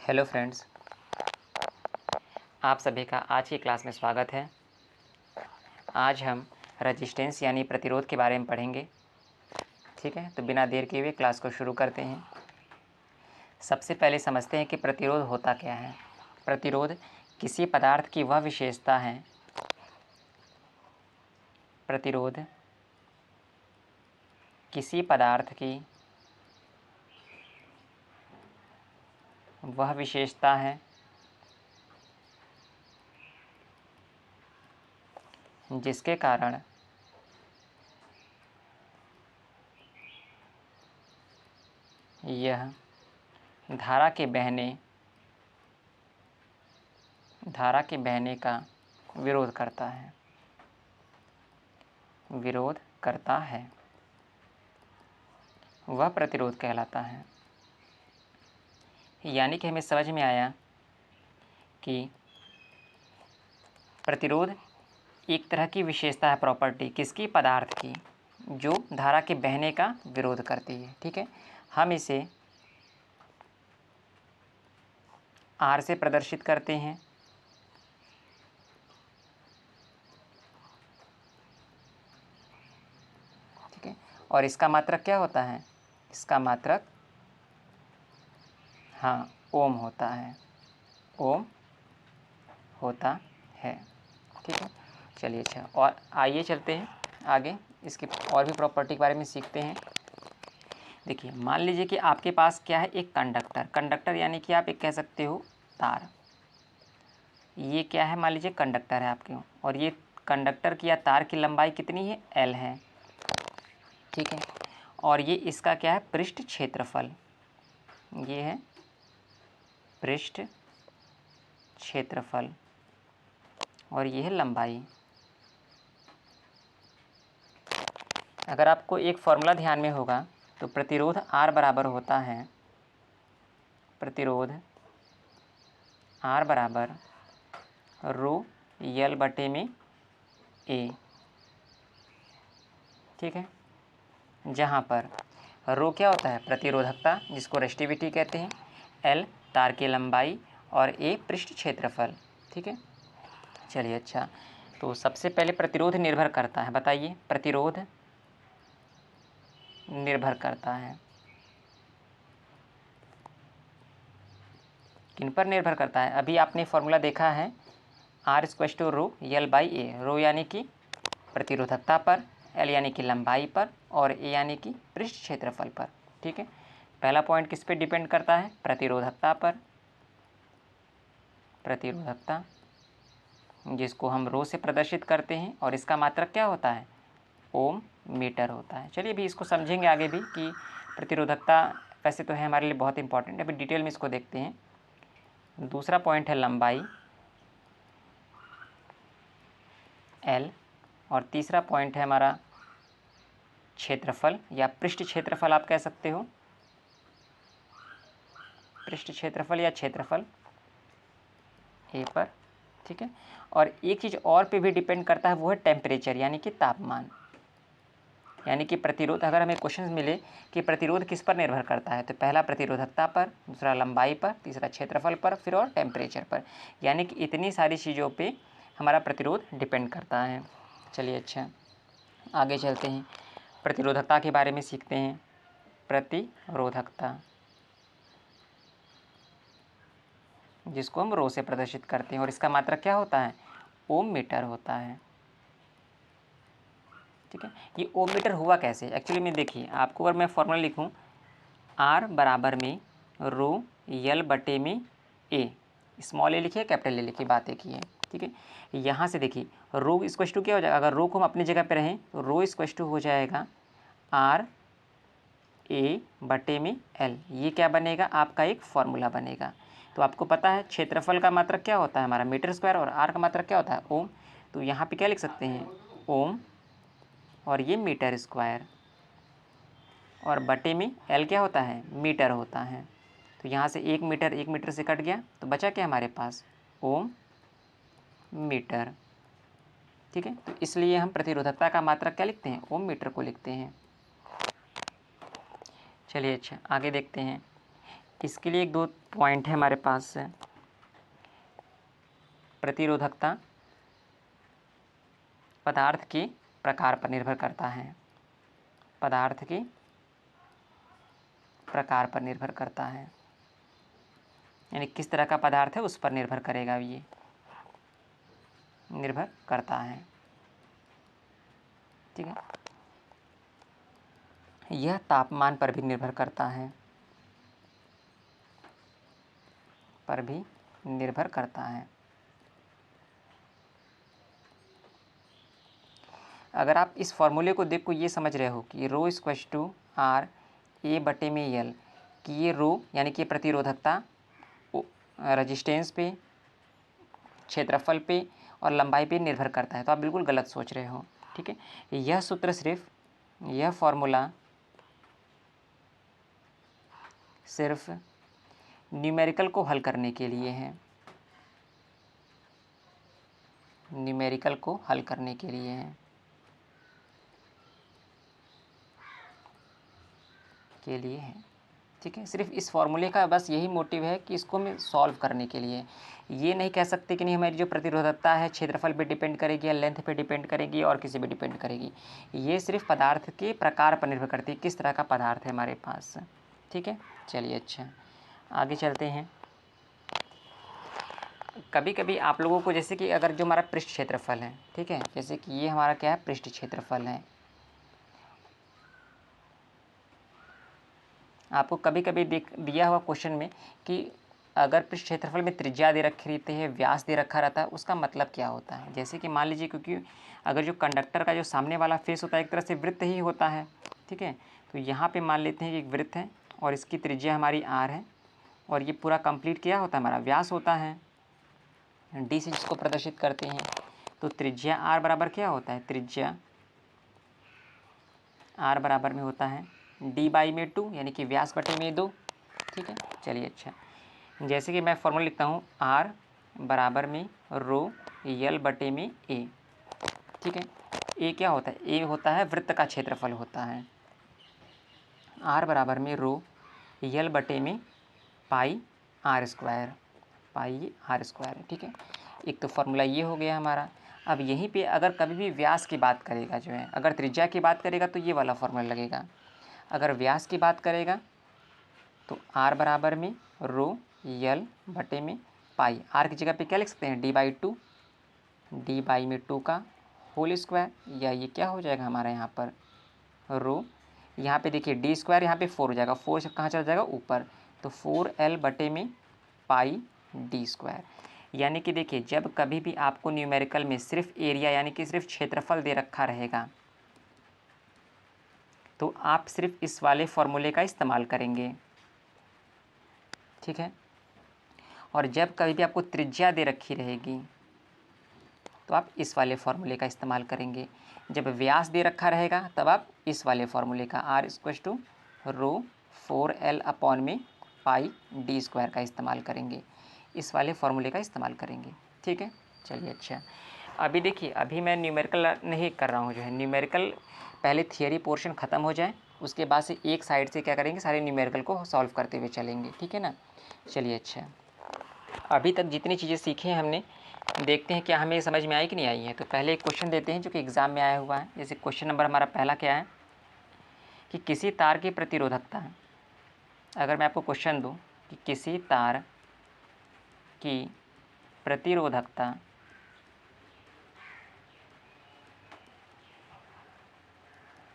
Hello friends, आप सभी का आज की क्लास में स्वागत है। आज हम रेजिस्टेंस यानी प्रतिरोध के बारे में पढ़ेंगे। ठीक है, तो बिना देर किए हुए क्लास को शुरू करते हैं। सबसे पहले समझते हैं कि प्रतिरोध होता क्या है। प्रतिरोध किसी पदार्थ की वह विशेषता है। प्रतिरोध किसी पदार्थ की वह विशेषता है जिसके कारण यह धारा के बहने का विरोध करता है। वह प्रतिरोध कहलाता है। यानी कि हमें समझ में आया कि प्रतिरोध एक तरह की विशेषता है, प्रॉपर्टी किसकी, पदार्थ की, जो धारा के बहने का विरोध करती है। ठीक है, हम इसे R से प्रदर्शित करते हैं। ठीक है, और इसका मात्रक क्या होता है? इसका मात्रक ओम होता है। ओम होता है। ठीक है, चलिए अच्छा, और आइए चलते हैं आगे, इसकी और भी प्रॉपर्टी के बारे में सीखते हैं। देखिए, मान लीजिए कि आपके पास क्या है, एक कंडक्टर यानी कि आप एक कह सकते हो तार। ये क्या है, मान लीजिए कंडक्टर है आपके, और ये कंडक्टर की या तार की लंबाई कितनी है, L है। ठीक है, और ये इसका क्या है, पृष्ठ क्षेत्रफल। ये है पृष्ठ क्षेत्रफल और ये है लंबाई। अगर आपको एक फॉर्मूला ध्यान में होगा तो प्रतिरोध R बराबर होता है, प्रतिरोध R बराबर रो L बटे में A। ठीक है, जहाँ पर रो क्या होता है, प्रतिरोधकता, जिसको रेसिस्टिविटी कहते हैं, L तार की लंबाई और A पृष्ठ क्षेत्रफल। ठीक है, चलिए अच्छा, तो सबसे पहले प्रतिरोध निर्भर करता है, बताइए, प्रतिरोध निर्भर करता है किन पर निर्भर करता है? अभी आपने फॉर्मूला देखा है, R रो L बाई ए। रो यानी कि प्रतिरोधकता पर, L यानी कि लंबाई पर, और A यानी कि पृष्ठ क्षेत्रफल पर। ठीक है, पहला पॉइंट किस पे डिपेंड करता है, प्रतिरोधकता पर, प्रतिरोधकता, जिसको हम रो से प्रदर्शित करते हैं, और इसका मात्रक क्या होता है, ओम मीटर होता है। चलिए अभी इसको समझेंगे आगे भी कि प्रतिरोधकता वैसे तो है हमारे लिए बहुत इंपॉर्टेंट है। अभी डिटेल में इसको देखते हैं। दूसरा पॉइंट है लंबाई L, और तीसरा पॉइंट है हमारा क्षेत्रफल या पृष्ठ क्षेत्रफल, आप कह सकते हो, पृष्ठ क्षेत्रफल या क्षेत्रफल A पर। ठीक है, और एक चीज़ और पे भी डिपेंड करता है, वो है टेम्परेचर यानी कि तापमान। यानी कि प्रतिरोध, अगर हमें क्वेश्चन मिले कि प्रतिरोध किस पर निर्भर करता है, तो पहला प्रतिरोधकता पर, दूसरा लंबाई पर, तीसरा क्षेत्रफल पर, फिर और टेम्परेचर पर। यानी कि इतनी सारी चीज़ों पे हमारा प्रतिरोध डिपेंड करता है। चलिए अच्छा, आगे चलते हैं, प्रतिरोधकता के बारे में सीखते हैं। प्रतिरोधकता, जिसको हम रो से प्रदर्शित करते हैं, और इसका मात्रक क्या होता है, ओम मीटर होता है। ठीक है, ये ओम मीटर हुआ कैसे, एक्चुअली में देखिए, आपको अगर मैं फॉर्मूला लिखूं, R बराबर में रो L बटे में A, स्मॉल ए लिखिए कैपिटल ए लिखिए, बात एक ही है। ठीक है, यहाँ से देखिए रो इक्वल टू क्या हो जाएगा, अगर रो को हम अपनी जगह पे रहें तो रो इक्वल टू हो जाएगा R A बटे में L। ये क्या बनेगा, आपका एक फॉर्मूला बनेगा। तो आपको पता है क्षेत्रफल का मात्रक क्या होता है हमारा, मीटर स्क्वायर, और R का मात्रक क्या होता है, ओम। तो यहाँ पे क्या लिख सकते हैं, ओम, और ये मीटर स्क्वायर, और बटे में L क्या होता है, मीटर होता है। तो यहाँ से एक मीटर से कट गया, तो बचा क्या हमारे पास, ओम मीटर। ठीक है, तो इसलिए हम प्रतिरोधकता का मात्रक क्या लिखते हैं, ओम मीटर को लिखते हैं। चलिए अच्छा, आगे देखते हैं। इसके लिए एक दो पॉइंट है हमारे पास। प्रतिरोधकता पदार्थ के प्रकार पर निर्भर करता है, पदार्थ के प्रकार पर निर्भर करता है, यानी किस तरह का पदार्थ है उस पर निर्भर करेगा, ये निर्भर करता है। ठीक है, यह तापमान पर भी निर्भर करता है, पर भी निर्भर करता है। अगर आप इस फॉर्मूले को देख को ये समझ रहे हो कि रो इक्वल्स टू आर ए बटे में यल, कि ये रो यानी कि प्रतिरोधकता रजिस्टेंस पे, क्षेत्रफल पे और लंबाई पे निर्भर करता है, तो आप बिल्कुल गलत सोच रहे हो। ठीक है, यह सूत्र सिर्फ, यह फॉर्मूला सिर्फ न्यूमेरिकल को हल करने के लिए है, न्यूमेरिकल को हल करने के लिए है, के लिए है। ठीक है, सिर्फ इस फॉर्मूले का बस यही मोटिव है कि इसको मैं सॉल्व करने के लिए। ये नहीं कह सकते कि नहीं हमारी जो प्रतिरोधकता है क्षेत्रफल पे डिपेंड करेगी या लेंथ पे डिपेंड करेगी और किसी पे डिपेंड करेगी। ये सिर्फ पदार्थ के प्रकार पर निर्भर करती है, किस तरह का पदार्थ है हमारे पास। ठीक है, चलिए अच्छा आगे चलते हैं। कभी कभी आप लोगों को, जैसे कि अगर जो हमारा पृष्ठ क्षेत्रफल है, ठीक है, जैसे कि ये हमारा क्या है, पृष्ठ क्षेत्रफल है। आपको कभी कभी दिया हुआ क्वेश्चन में कि अगर पृष्ठ क्षेत्रफल में त्रिज्या दे रखी रहती है, व्यास दे रखा रहता है, उसका मतलब क्या होता है। जैसे कि मान लीजिए, क्योंकि अगर जो कंडक्टर का जो सामने वाला फेस होता है एक तरह से वृत्त ही होता है। ठीक है, तो यहाँ पे मान लेते हैं कि एक वृत्त है और इसकी त्रिज्या हमारी आर है और ये पूरा कंप्लीट क्या होता है, हमारा व्यास होता है, डी से जिसको प्रदर्शित करते हैं। तो त्रिज्या आर बराबर क्या होता है, त्रिज्या आर बराबर में होता है डी बाई में 2, यानी कि व्यास बटे में 2। ठीक है, चलिए अच्छा, जैसे कि मैं फॉर्मूला लिखता हूँ आर बराबर में रो यल बटे में ए। ठीक है, ए क्या होता है, ए होता है वृत्त का क्षेत्रफल होता है। आर बराबर में रो यल बटे में pi r square, pi r square है। ठीक है, एक तो फॉर्मूला ये हो गया हमारा। अब यहीं पे अगर कभी भी व्यास की बात करेगा, जो है अगर त्रिज्या की बात करेगा तो ये वाला फॉर्मूला लगेगा, अगर व्यास की बात करेगा तो आर बराबर में रो यल बटे में पाई, आर की जगह पे क्या लिख सकते हैं, डी बाई 2, डी बाई में 2 का होल स्क्वायर, या ये क्या हो जाएगा हमारा यहाँ पर रो, यहाँ पे देखिए डी स्क्वायर, यहाँ पे 4 हो जाएगा, 4 से कहाँ चला जाएगा ऊपर, तो 4l बटे में पाई डी स्क्वायर। यानी कि देखिए जब कभी भी आपको न्यूमेरिकल में सिर्फ एरिया यानी कि सिर्फ क्षेत्रफल दे रखा रहेगा तो आप सिर्फ इस वाले फॉर्मूले का इस्तेमाल करेंगे। ठीक है, और जब कभी भी आपको त्रिज्या दे रखी रहेगी तो आप इस वाले फॉर्मूले का इस्तेमाल करेंगे। जब व्यास दे रखा रहेगा तब आप इस वाले फॉर्मूले का R equals to rho 4l upon में पाई डी स्क्वायर का इस्तेमाल करेंगे, इस वाले फॉर्मूले का इस्तेमाल करेंगे। ठीक है, चलिए अच्छा, अभी देखिए अभी मैं न्यूमेरिकल नहीं कर रहा हूँ, जो है न्यूमेरिकल पहले थियरी पोर्शन ख़त्म हो जाए उसके बाद से एक साइड से क्या करेंगे, सारे न्यूमेरिकल को सॉल्व करते हुए चलेंगे। ठीक है ना, चलिए अच्छा, अभी तक जितनी चीज़ें सीखी हैं हमने, देखते हैं क्या हमें समझ में आई कि नहीं आई है। तो पहले एक क्वेश्चन देते हैं जो कि एग्ज़ाम में आया हुआ है। जैसे क्वेश्चन नंबर हमारा पहला क्या है कि किसी तार की प्रतिरोधकता है, अगर मैं आपको क्वेश्चन दूं कि किसी तार की प्रतिरोधकता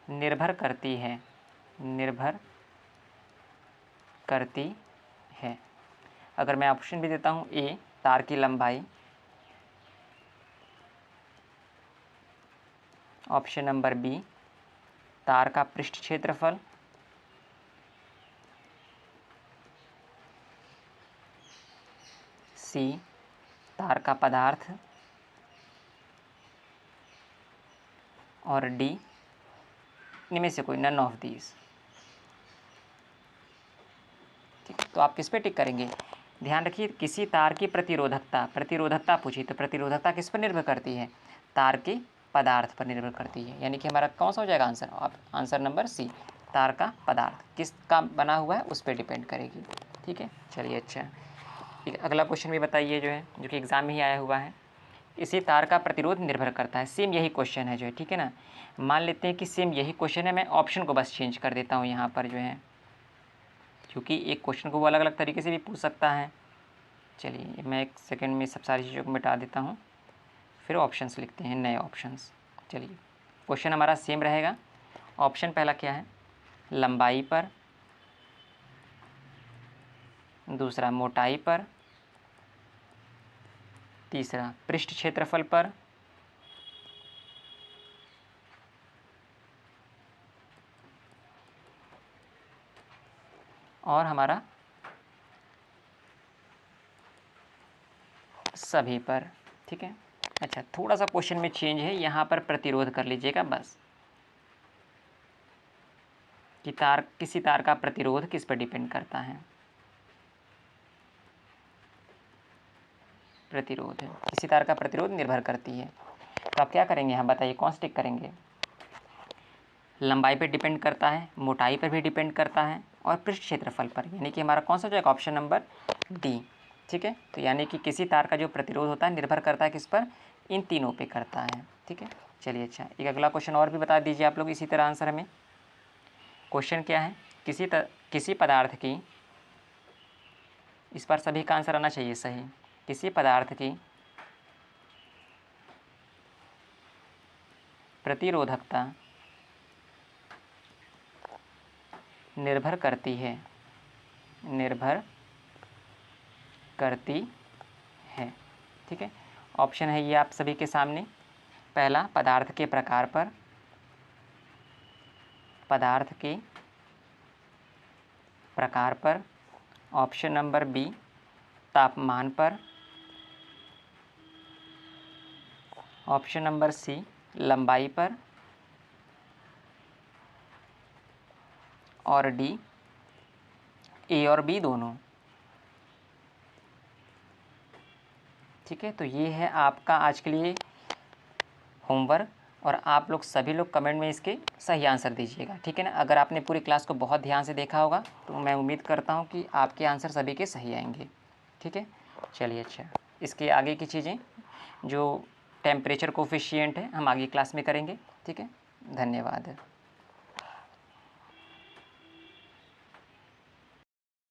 निर्भर करती है, निर्भर करती है, अगर मैं ऑप्शन भी देता हूँ ए तार की लंबाई, ऑप्शन नंबर बी तार का पृष्ठ क्षेत्रफल, सी तार का पदार्थ और डी इनमें से कोई, नन ऑफ दीज। ठीक, तो आप किस पे टिक करेंगे, ध्यान रखिए किसी तार की प्रतिरोधकता, प्रतिरोधकता पूछी तो प्रतिरोधकता किस पर निर्भर करती है, तार के पदार्थ पर निर्भर करती है, यानी कि हमारा कौन सा हो जाएगा आंसर, आप आंसर नंबर सी तार का पदार्थ किस का बना हुआ है उस पर डिपेंड करेगी। ठीक है, चलिए अच्छा एक अगला क्वेश्चन भी बताइए जो है, जो कि एग्ज़ाम में ही आया हुआ है। इसी तार का प्रतिरोध निर्भर करता है, सेम यही क्वेश्चन है जो है, ठीक है ना। मान लेते हैं कि सेम यही क्वेश्चन है, मैं ऑप्शन को बस चेंज कर देता हूँ यहाँ पर जो है, क्योंकि एक क्वेश्चन को वो अलग अलग तरीके से भी पूछ सकता है। चलिए मैं एक सेकंड में सब सारी चीज़ों को मिटा देता हूँ, फिर ऑप्शंस लिखते हैं, नए ऑप्शंस। चलिए क्वेश्चन हमारा सेम रहेगा। ऑप्शन पहला क्या है, लंबाई पर, दूसरा मोटाई पर, तीसरा पृष्ठ क्षेत्रफल पर, और हमारा सभी पर। ठीक है, अच्छा थोड़ा सा क्वेश्चन में चेंज है, यहाँ पर प्रतिरोध कर लीजिएगा बस, कि तार किसी तार का प्रतिरोध किस पर डिपेंड करता है। प्रतिरोध किसी तार का प्रतिरोध निर्भर करती है, तो आप क्या करेंगे यहाँ बताइए, कौन सा टिक करेंगे। लंबाई पर डिपेंड करता है, मोटाई पर भी डिपेंड करता है, और पृष्ठ क्षेत्रफल पर, यानी कि हमारा कौन सा जो है ऑप्शन नंबर डी। ठीक है, तो यानी कि किसी तार का जो प्रतिरोध होता है निर्भर करता है किस पर, इन तीनों पे करता है। ठीक है, चलिए अच्छा एक अगला क्वेश्चन और भी बता दीजिए आप लोग इसी तरह आंसर हमें। क्वेश्चन क्या है, किसी पदार्थ की, इस पर सभी का आंसर आना चाहिए सही, किसी पदार्थ की प्रतिरोधकता निर्भर करती है, निर्भर करती है। ठीक है, ऑप्शन है ये आप सभी के सामने। पहला पदार्थ के प्रकार पर, पदार्थ के प्रकार पर, ऑप्शन नंबर बी तापमान पर, ऑप्शन नंबर सी लंबाई पर, और डी ए और बी दोनों। ठीक है, तो ये है आपका आज के लिए होमवर्क, और आप लोग सभी लोग कमेंट में इसके सही आंसर दीजिएगा। ठीक है ना, अगर आपने पूरी क्लास को बहुत ध्यान से देखा होगा तो मैं उम्मीद करता हूँ कि आपके आंसर सभी के सही आएंगे। ठीक है, चलिए अच्छा इसके आगे की चीज़ें जो टेम्परेचर कोफिशिएंट है हम आगे क्लास में करेंगे। ठीक है, धन्यवाद।